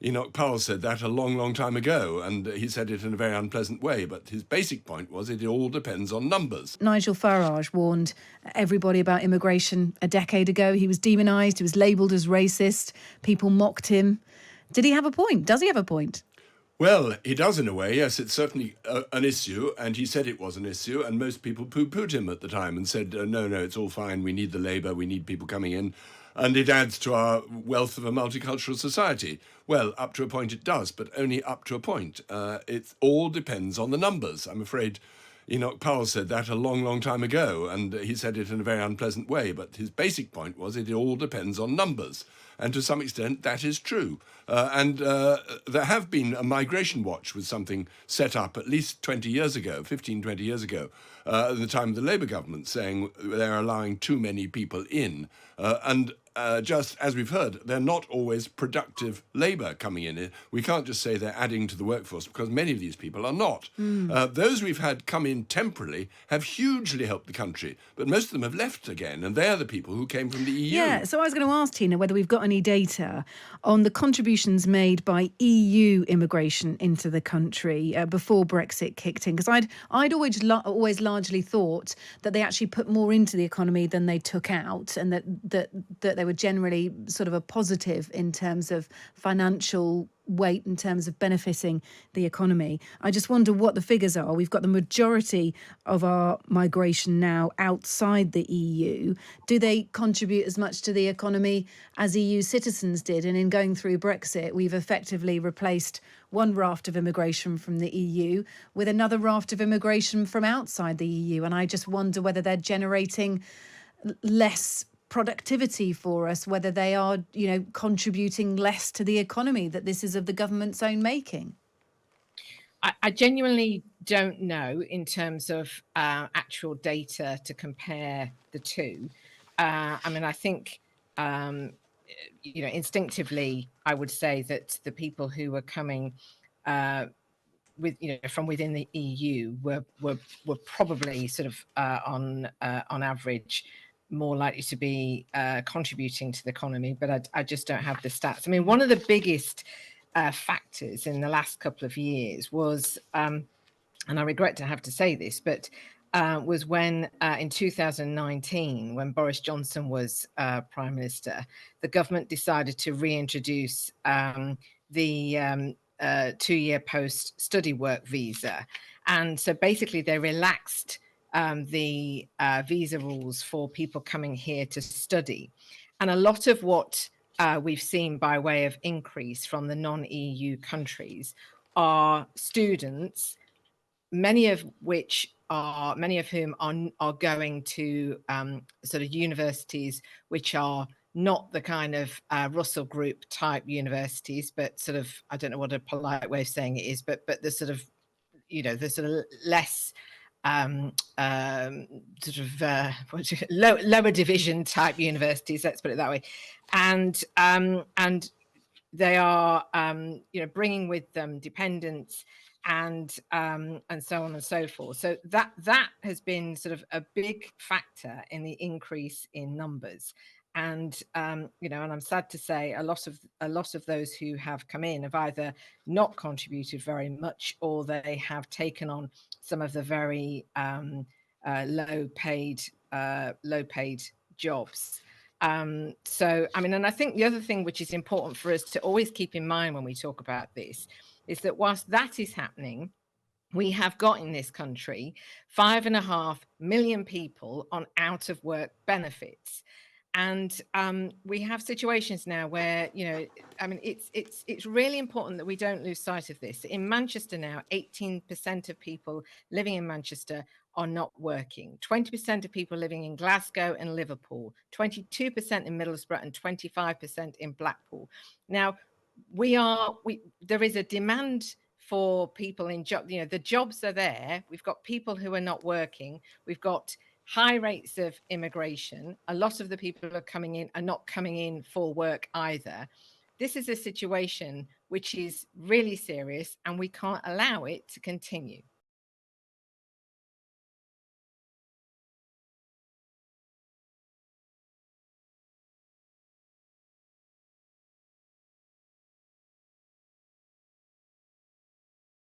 Enoch Powell said that a long, long time ago, and he said it in a very unpleasant way, but his basic point was it all depends on numbers. Nigel Farage warned everybody about immigration a decade ago. He was demonised, he was labelled as racist, people mocked him. Did he have a point? Does he have a point? Well, he does in a way, yes. It's certainly an issue, and he said it was an issue, and most people poo-pooed him at the time and said, no, it's all fine, we need the labour, we need people coming in, and it adds to our wealth of a multicultural society. Well, up to a point it does, but only up to a point. It all depends on the numbers. I'm afraid Enoch Powell said that a long, long time ago, and he said it in a very unpleasant way, but his basic point was it all depends on numbers. And to some extent, that is true. There have been a migration watch was something set up at least 20 years ago, 15, 20 years ago, at the time of the Labour government, saying they're allowing too many people in. Just as we've heard, they're not always productive labour coming in. We can't just say they're adding to the workforce because many of these people are not. Those we've had come in temporarily have hugely helped the country, but most of them have left again, and they're the people who came from the EU. Yeah, so I was going to ask Tina whether we've got any data on the contributions made by EU immigration into the country before Brexit kicked in, because I'd always largely thought that they actually put more into the economy than they took out, and that they were generally sort of a positive in terms of financial weight, in terms of benefiting the economy. I just wonder what the figures are. We've got the majority of our migration now outside the EU. Do they contribute as much to the economy as EU citizens did? And in going through Brexit, we've effectively replaced one raft of immigration from the EU with another raft of immigration from outside the EU. And I just wonder whether they're generating less productivity for us, whether they are, contributing less to the economy, that this is of the government's own making. I genuinely don't know in terms of actual data to compare the two. I think, instinctively, I would say that the people who were coming from within the EU were probably sort of on average more likely to be contributing to the economy, but I just don't have the stats. I mean, one of the biggest factors in the last couple of years was, and I regret to have to say this, but was when in 2019, when Boris Johnson was Prime Minister, the government decided to reintroduce the 2-year post-study work visa. And so basically they relaxed the visa rules for people coming here to study. And a lot of what we've seen by way of increase from the non-EU countries are students, many of whom are going to sort of universities which are not the kind of Russell Group type universities, but sort of, I don't know what a polite way of saying it is, but the sort of, the sort of less lower division type universities, let's put it that way, and they are bringing with them dependents and so on and so forth. So that has been sort of a big factor in the increase in numbers. And and I'm sad to say a lot of those who have come in have either not contributed very much, or they have taken on some of the very low paid jobs. So and I think the other thing which is important for us to always keep in mind when we talk about this is that whilst that is happening, we have got in this country 5.5 million people on out of work benefits. And we have situations now where, it's really important that we don't lose sight of this. In Manchester now, 18% of people living in Manchester are not working. 20% of people living in Glasgow and Liverpool, 22% in Middlesbrough, and 25% in Blackpool. Now, there is a demand for people in jobs. The jobs are there. We've got people who are not working. We've got high rates of immigration. A lot of the people who are coming in are not coming in for work either. This is a situation which is really serious, and we can't allow it to continue.